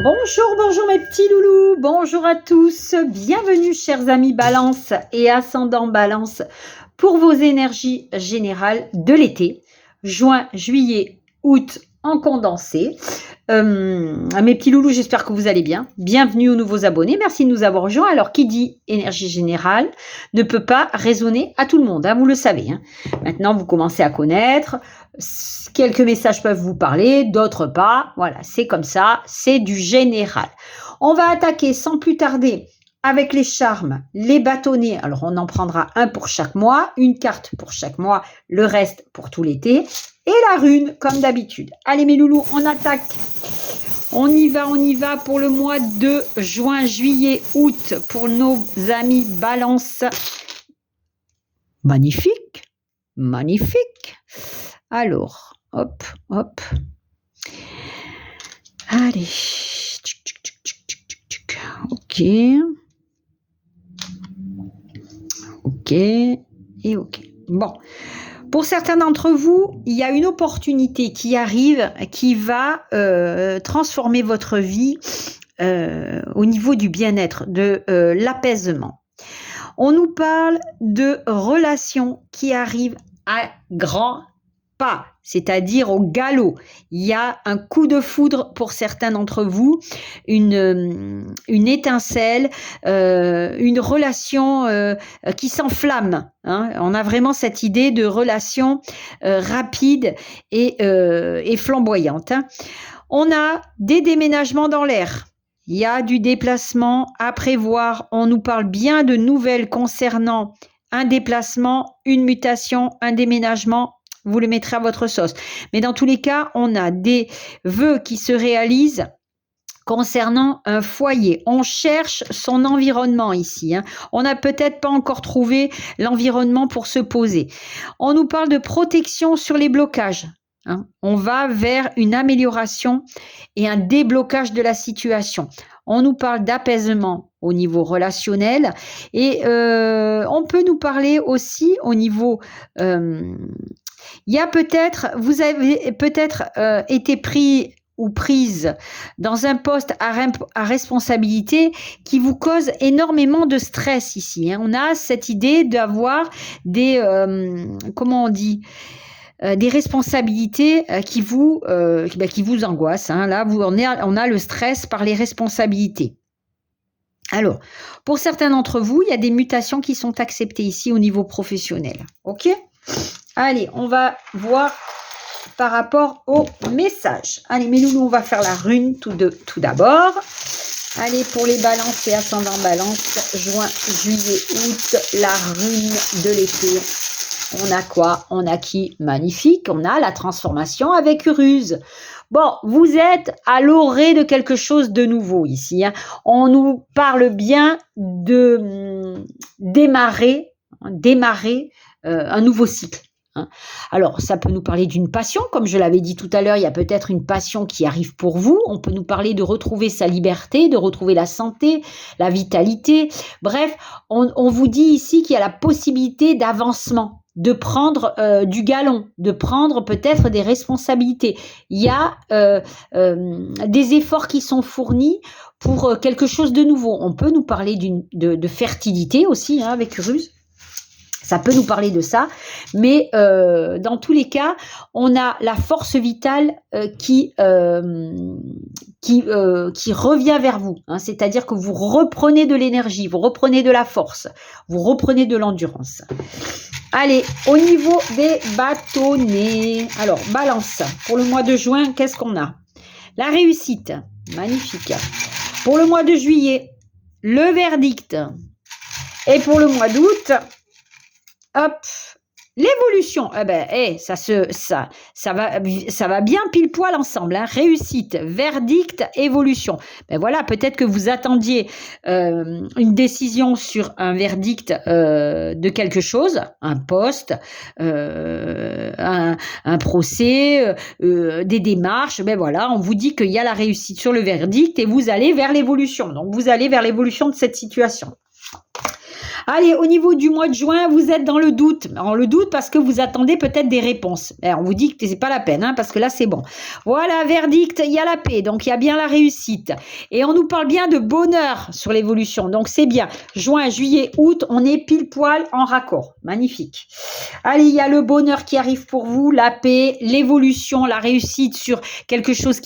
Bonjour, bonjour mes petits loulous, bonjour à tous, bienvenue chers amis Balance et ascendant Balance pour vos énergies générales de l'été, juin, juillet, août en condensé. Mes petits loulous, j'espère que vous allez bien. Bienvenue aux nouveaux abonnés, merci de nous avoir rejoints. Alors qui dit énergie générale ne peut pas résonner à tout le monde, hein, vous le savez. Hein. Maintenant vous commencez à connaître. Quelques messages peuvent vous parler, d'autres pas. Voilà, c'est comme ça, c'est du général. On va attaquer sans plus tarder avec les charmes, les bâtonnets. Alors, on en prendra un pour chaque mois, une carte pour chaque mois, le reste pour tout l'été. Et la rune, comme d'habitude. Allez, mes loulous, on attaque. On y va pour le mois de juin, juillet, août pour nos amis Balance. Magnifique, magnifique. Alors, hop, hop. Allez. Ok. Ok. Et ok. Bon. Pour certains d'entre vous, il y a une opportunité qui arrive, qui va transformer votre vie au niveau du bien-être, de l'apaisement. On nous parle de relations qui arrivent à grands pas, c'est-à-dire au galop. Il y a un coup de foudre pour certains d'entre vous, une étincelle, une relation qui s'enflamme. Hein. On a vraiment cette idée de relation rapide et flamboyante. Hein. On a des déménagements dans l'air. Il y a du déplacement à prévoir. On nous parle bien de nouvelles concernant un déplacement, une mutation, un déménagement. Vous le mettrez à votre sauce. Mais dans tous les cas, on a des vœux qui se réalisent concernant un foyer. On cherche son environnement ici. Hein. On n'a peut-être pas encore trouvé l'environnement pour se poser. On nous parle de protection sur les blocages. Hein. On va vers une amélioration et un déblocage de la situation. On nous parle d'apaisement au niveau relationnel et on peut nous parler aussi au niveau... il y a peut-être, vous avez peut-être été pris ou prise dans un poste à responsabilité qui vous cause énormément de stress ici. Hein. On a cette idée d'avoir des, comment on dit, des responsabilités qui vous angoissent. Hein. Là, on a le stress par les responsabilités. Alors, pour certains d'entre vous, il y a des mutations qui sont acceptées ici au niveau professionnel. OK ? Allez, on va voir par rapport au message. Allez, mes loulous, on va faire la rune tout d'abord. Allez, pour les balances et ascendants balance, juin, juillet, août, la rune de l'été. On a quoi? On a qui? Magnifique. On a la transformation avec Uruse. Bon, vous êtes à l'orée de quelque chose de nouveau ici. Hein. On nous parle bien de démarrer un nouveau cycle. Hein. Alors, ça peut nous parler d'une passion, comme je l'avais dit tout à l'heure, il y a peut-être une passion qui arrive pour vous. On peut nous parler de retrouver sa liberté, de retrouver la santé, la vitalité. Bref, on vous dit ici qu'il y a la possibilité d'avancement, de prendre du galon, de prendre peut-être des responsabilités. Il y a des efforts qui sont fournis pour quelque chose de nouveau. On peut nous parler de fertilité aussi, hein, avec Uruse. Ça peut nous parler de ça, mais dans tous les cas, on a la force vitale qui revient vers vous. Hein, c'est-à-dire que vous reprenez de l'énergie, vous reprenez de la force, vous reprenez de l'endurance. Allez, au niveau des bâtonnets. Alors, balance. Pour le mois de juin, qu'est-ce qu'on a? La réussite. Magnifique. Pour le mois de juillet, le verdict. Et pour le mois d'août... Hop, l'évolution, eh ben, ça va bien pile poil ensemble. Hein. Réussite, verdict, évolution. Ben voilà, peut-être que vous attendiez une décision sur un verdict de quelque chose, un poste, un procès, des démarches. Ben voilà, on vous dit qu'il y a la réussite sur le verdict et vous allez vers l'évolution. Donc vous allez vers l'évolution de cette situation. Allez, au niveau du mois de juin, vous êtes dans le doute. On le doute parce que vous attendez peut-être des réponses. Et on vous dit que c'est pas la peine, hein, parce que là, c'est bon. Voilà, verdict, il y a la paix, donc il y a bien la réussite. Et on nous parle bien de bonheur sur l'évolution, donc c'est bien. Juin, juillet, août, on est pile poil en raccord. Magnifique. Allez, il y a le bonheur qui arrive pour vous, la paix, l'évolution, la réussite sur quelque chose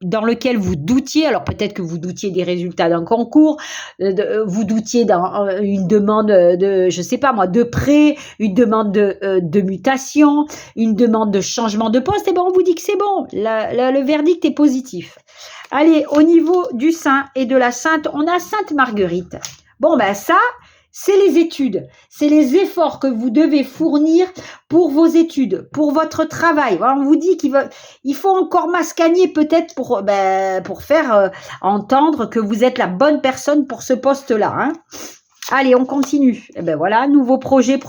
dans lequel vous doutiez. Alors peut-être que vous doutiez des résultats d'un concours, vous doutiez dans une demande de, je sais pas moi, de prêt, une demande de mutation, une demande de changement de poste. Et ben on vous dit que c'est bon, le verdict est positif. Allez, au niveau du saint et de la sainte, on a Sainte Marguerite. Bon ben ça, c'est les études, c'est les efforts que vous devez fournir pour vos études, pour votre travail. Alors, on vous dit qu'il faut encore mascagner peut-être pour faire entendre que vous êtes la bonne personne pour ce poste-là. Hein. Allez, on continue. Et ben voilà, nouveau projet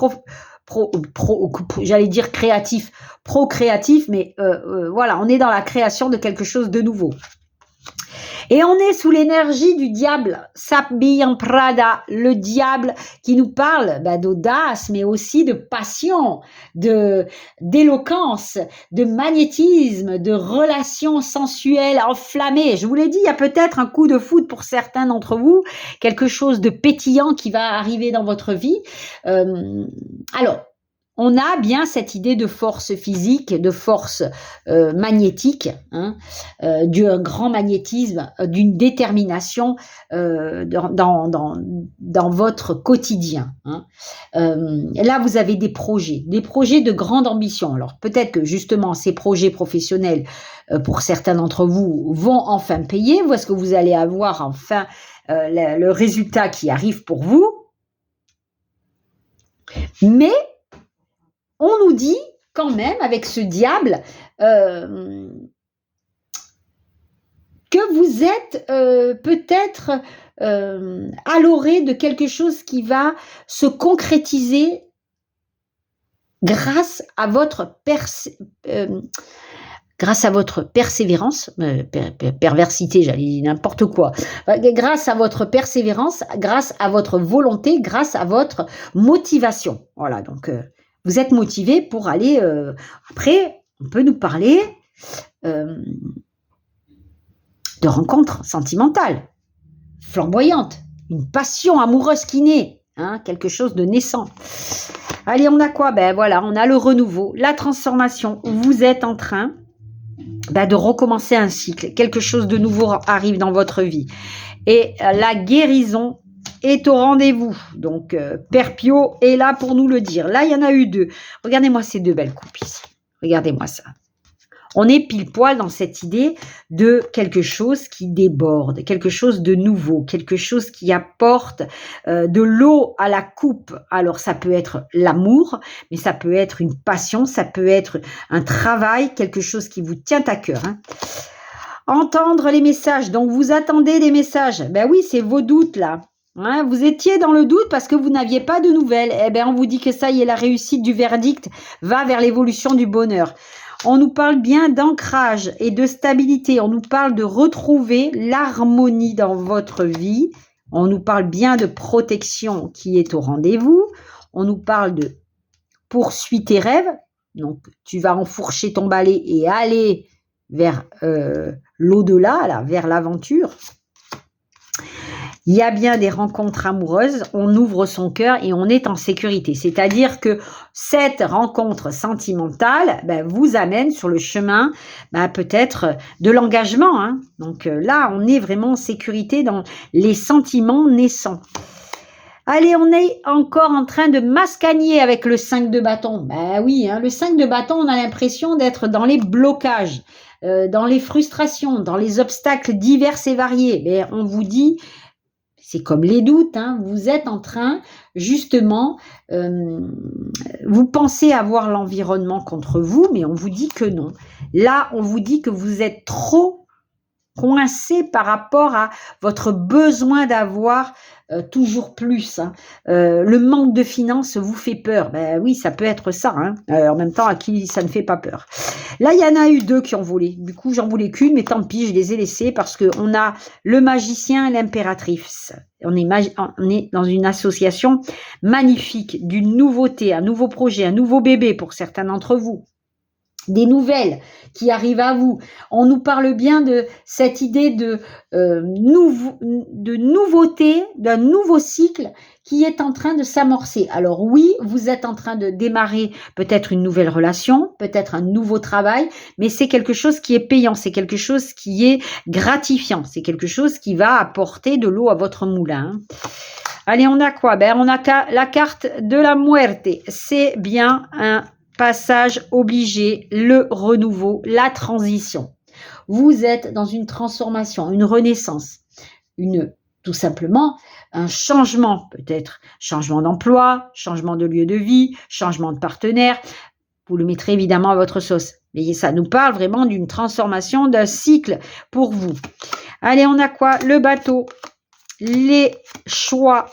j'allais dire créatif, procréatif, mais voilà, on est dans la création de quelque chose de nouveau. Et on est sous l'énergie du diable, Sabiyan Prada, le diable qui nous parle d'audace, mais aussi de passion, d'éloquence, de magnétisme, de relations sensuelles enflammées. Je vous l'ai dit, il y a peut-être un coup de foudre pour certains d'entre vous, quelque chose de pétillant qui va arriver dans votre vie. Alors, on a bien cette idée de force physique, de force magnétique, hein, d'un grand magnétisme, d'une détermination dans votre quotidien. Hein. Là, vous avez des projets de grande ambition. Alors peut-être que justement ces projets professionnels, pour certains d'entre vous, vont enfin payer. Est-ce que vous allez avoir enfin le résultat qui arrive pour vous? Mais on nous dit quand même, avec ce diable, que vous êtes peut-être à l'orée de quelque chose qui va se concrétiser grâce à votre persévérance, perversité, j'allais dire n'importe quoi, grâce à votre persévérance, grâce à votre volonté, grâce à votre motivation. Voilà, donc vous êtes motivé pour aller... après, on peut nous parler de rencontres sentimentales, flamboyantes, une passion amoureuse qui naît, hein, quelque chose de naissant. Allez, on a quoi? Ben voilà, on a le renouveau, la transformation. Vous êtes en train de recommencer un cycle. Quelque chose de nouveau arrive dans votre vie. Et la guérison est au rendez-vous. Donc, Père Pio est là pour nous le dire. Là, il y en a eu 2. Regardez-moi ces 2 belles coupes ici. Regardez-moi ça. On est pile poil dans cette idée de quelque chose qui déborde, quelque chose de nouveau, quelque chose qui apporte de l'eau à la coupe. Alors, ça peut être l'amour, mais ça peut être une passion, ça peut être un travail, quelque chose qui vous tient à cœur. Hein. Entendre les messages. Donc, vous attendez des messages. Ben oui, c'est vos doutes là. Hein, vous étiez dans le doute parce que vous n'aviez pas de nouvelles. Eh bien, on vous dit que ça y est, la réussite du verdict va vers l'évolution du bonheur. On nous parle bien d'ancrage et de stabilité. On nous parle de retrouver l'harmonie dans votre vie. On nous parle bien de protection qui est au rendez-vous. On nous parle de poursuis tes rêves. Donc, tu vas enfourcher ton balai et aller vers l'au-delà, vers l'aventure. Il y a bien des rencontres amoureuses, on ouvre son cœur et on est en sécurité. C'est-à-dire que cette rencontre sentimentale vous amène sur le chemin peut-être de l'engagement. Hein. Donc là, on est vraiment en sécurité dans les sentiments naissants. Allez, on est encore en train de mascagner avec le 5 de bâton. Ben oui, hein, le 5 de bâton, on a l'impression d'être dans les blocages, dans les frustrations, dans les obstacles divers et variés. Mais on vous dit... C'est comme les doutes, hein. Vous êtes en train, justement, vous pensez avoir l'environnement contre vous, mais on vous dit que non. Là, on vous dit que vous êtes trop coincé par rapport à votre besoin d'avoir toujours plus. Hein. Le manque de finances vous fait peur. Ben oui, ça peut être ça. Hein. En même temps, à qui ça ne fait pas peur. Là, il y en a eu 2 qui ont volé. Du coup, j'en voulais qu'une, mais tant pis, je les ai laissées parce qu'on a le magicien et l'impératrice. on est dans une association magnifique, d'une nouveauté, un nouveau projet, un nouveau bébé pour certains d'entre vous. Des nouvelles qui arrivent à vous. On nous parle bien de cette idée de nouveauté, d'un nouveau cycle qui est en train de s'amorcer. Alors oui, vous êtes en train de démarrer peut-être une nouvelle relation, peut-être un nouveau travail, mais c'est quelque chose qui est payant, c'est quelque chose qui est gratifiant, c'est quelque chose qui va apporter de l'eau à votre moulin. Allez, on a quoi? On a la carte de la muerte. C'est bien un passage obligé, le renouveau, la transition. Vous êtes dans une transformation, une renaissance, tout simplement un changement, peut-être changement d'emploi, changement de lieu de vie, changement de partenaire. Vous le mettrez évidemment à votre sauce. Mais ça nous parle vraiment d'une transformation, d'un cycle pour vous. Allez, on a quoi? Le bateau, les choix,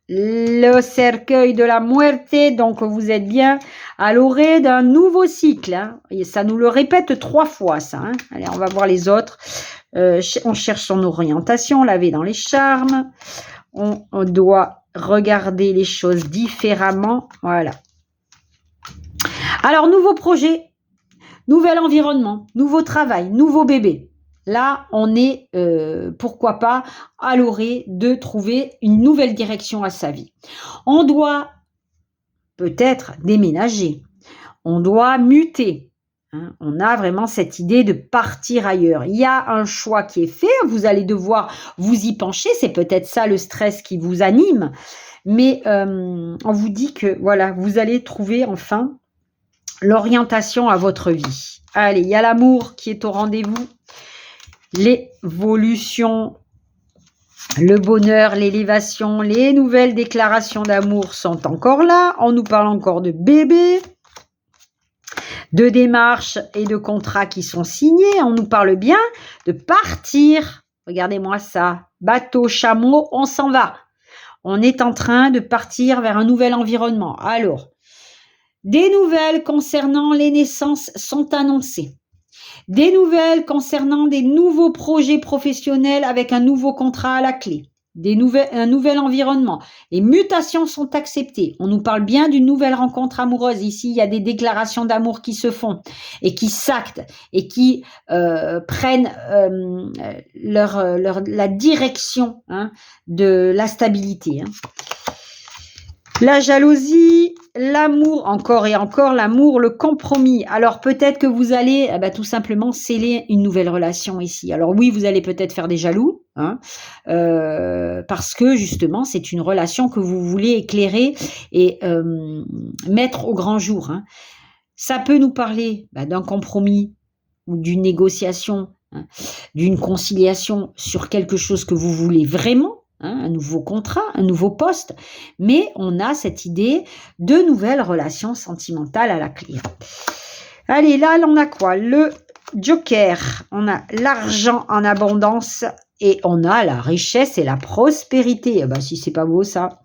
le cercueil de la muerte, donc vous êtes bien à l'orée d'un nouveau cycle. Hein. Et ça nous le répète 3 fois, ça. Hein. Allez, on va voir les autres. On cherche son orientation, laver dans les charmes. On doit regarder les choses différemment. Voilà. Alors, nouveau projet, nouvel environnement, nouveau travail, nouveau bébé. Là, on est, pourquoi pas, à l'orée de trouver une nouvelle direction à sa vie. On doit peut-être déménager. On doit muter. Hein. On a vraiment cette idée de partir ailleurs. Il y a un choix qui est fait. Vous allez devoir vous y pencher. C'est peut-être ça le stress qui vous anime. Mais on vous dit que, voilà, vous allez trouver enfin l'orientation à votre vie. Allez, il y a l'amour qui est au rendez-vous. L'évolution, le bonheur, l'élévation, les nouvelles déclarations d'amour sont encore là. On nous parle encore de bébé, de démarches et de contrats qui sont signés. On nous parle bien de partir. Regardez-moi ça. Bateau, chameau, on s'en va. On est en train de partir vers un nouvel environnement. Alors, des nouvelles concernant les naissances sont annoncées. Des nouvelles concernant des nouveaux projets professionnels avec un nouveau contrat à la clé. Un nouvel environnement. Les mutations sont acceptées. On nous parle bien d'une nouvelle rencontre amoureuse. Ici, il y a des déclarations d'amour qui se font et qui s'actent et qui prennent la direction de la stabilité. Hein. La jalousie, l'amour, encore et encore, l'amour, le compromis. Alors peut-être que vous allez tout simplement sceller une nouvelle relation ici. Alors oui, vous allez peut-être faire des jaloux, parce que justement, c'est une relation que vous voulez éclairer et mettre au grand jour. Hein. Ça peut nous parler d'un compromis ou d'une négociation, d'une conciliation sur quelque chose que vous voulez vraiment. Un nouveau contrat, un nouveau poste, mais on a cette idée de nouvelles relations sentimentales à la clé. Allez, là, on a quoi? Le Joker, on a l'argent en abondance et on a la richesse et la prospérité. Si c'est pas beau ça,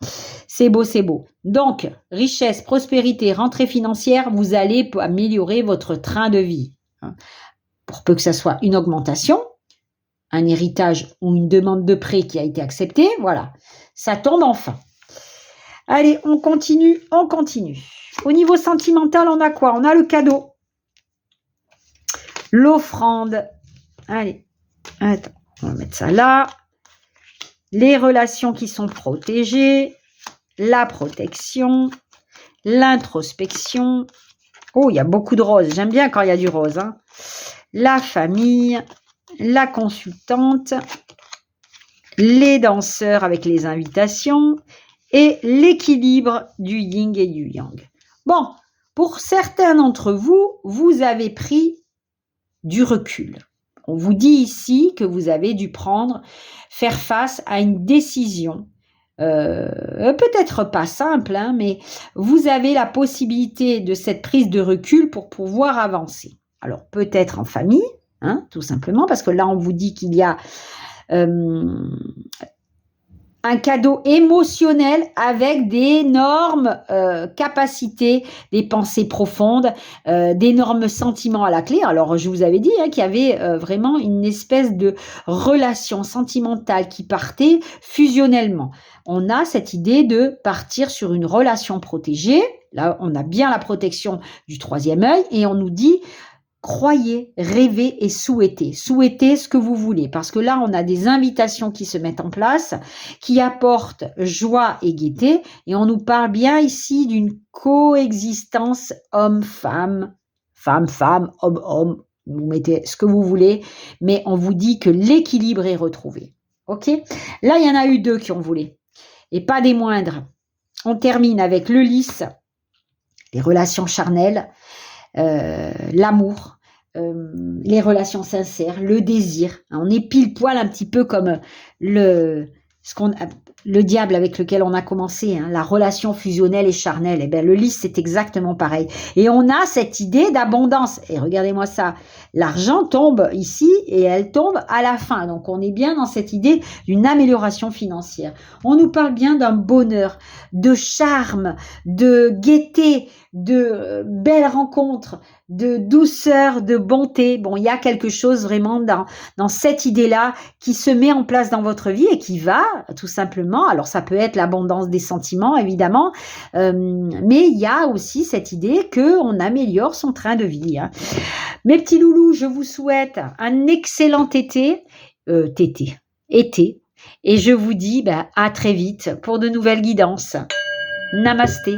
c'est beau, c'est beau. Donc, richesse, prospérité, rentrée financière, vous allez améliorer votre train de vie. Pour peu que ça soit une augmentation, un héritage ou une demande de prêt qui a été acceptée, voilà, ça tombe enfin. Allez, on continue. Au niveau sentimental, on a quoi? On a le cadeau, l'offrande. Allez, attends, on va mettre ça là. Les relations qui sont protégées, la protection, l'introspection. Oh, il y a beaucoup de roses. J'aime bien quand il y a du rose. Hein. La famille, la consultante, les danseurs avec les invitations et l'équilibre du yin et du yang. Bon, pour certains d'entre vous, vous avez pris du recul. On vous dit ici que vous avez dû faire face à une décision, peut-être pas simple, mais vous avez la possibilité de cette prise de recul pour pouvoir avancer. Alors peut-être en famille, tout simplement, parce que là, on vous dit qu'il y a un cadeau émotionnel avec d'énormes capacités, des pensées profondes, d'énormes sentiments à la clé. Alors, je vous avais dit qu'il y avait vraiment une espèce de relation sentimentale qui partait fusionnellement. On a cette idée de partir sur une relation protégée. Là, on a bien la protection du troisième œil et on nous dit croyez, rêvez et souhaitez. Souhaitez ce que vous voulez parce que là, on a des invitations qui se mettent en place, qui apportent joie et gaieté et on nous parle bien ici d'une coexistence homme-femme, femme-femme, homme-homme. Vous mettez ce que vous voulez, mais on vous dit que l'équilibre est retrouvé. Ok? Là, il y en a eu deux qui ont voulu et pas des moindres. On termine avec le lys, les relations charnelles, l'amour, les relations sincères, le désir. On est pile poil un petit peu comme le diable avec lequel on a commencé, la relation fusionnelle et charnelle. Et bien le lys, c'est exactement pareil. Et on a cette idée d'abondance. Et regardez-moi ça, l'argent tombe ici et elle tombe à la fin. Donc on est bien dans cette idée d'une amélioration financière. On nous parle bien d'un bonheur, de charme, de gaieté, de belles rencontres, de douceur, de bonté. Bon, il y a quelque chose vraiment dans cette idée-là qui se met en place dans votre vie et qui va tout simplement, alors ça peut être l'abondance des sentiments évidemment, mais il y a aussi cette idée qu'on améliore son train de vie. Mes petits loulous, je vous souhaite un excellent été, et je vous dis à très vite pour de nouvelles guidances. Namasté.